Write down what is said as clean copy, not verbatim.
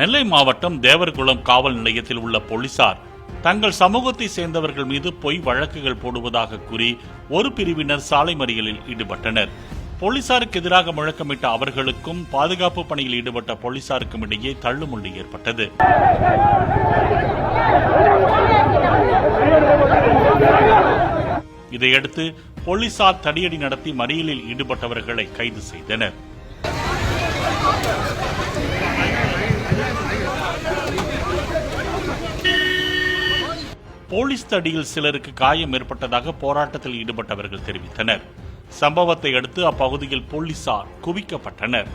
நெல்லை மாவட்டம் தேவர்குளம் காவல் நிலையத்தில் உள்ள போலீசார் தங்கள் சமூகத்தை சேர்ந்தவர்கள் மீது பொய் வழக்குகள் போடுவதாக கூறி ஒரு பிரிவினர் சாலை மறியலில் ஈடுபட்டனர். போலீசாருக்கு எதிராக முழக்கமிட்ட அவர்களுக்கும் பாதுகாப்பு பணியில் ஈடுபட்ட போலீசாருக்கும் இடையே தள்ளுமுள்ளு ஏற்பட்டது. இதையடுத்து போலீசார் தடியடி நடத்தி மறியலில் ஈடுபட்டவர்களை கைது செய்தனர். போலீஸ் தடியில் சிலருக்கு காயம் ஏற்பட்டதாக போராட்டத்தில் ஈடுபட்டவர்கள் தெரிவித்தனர். சம்பவத்தை அடுத்து அப்பகுதியில் போலீசார் குவிக்கப்பட்டனர்.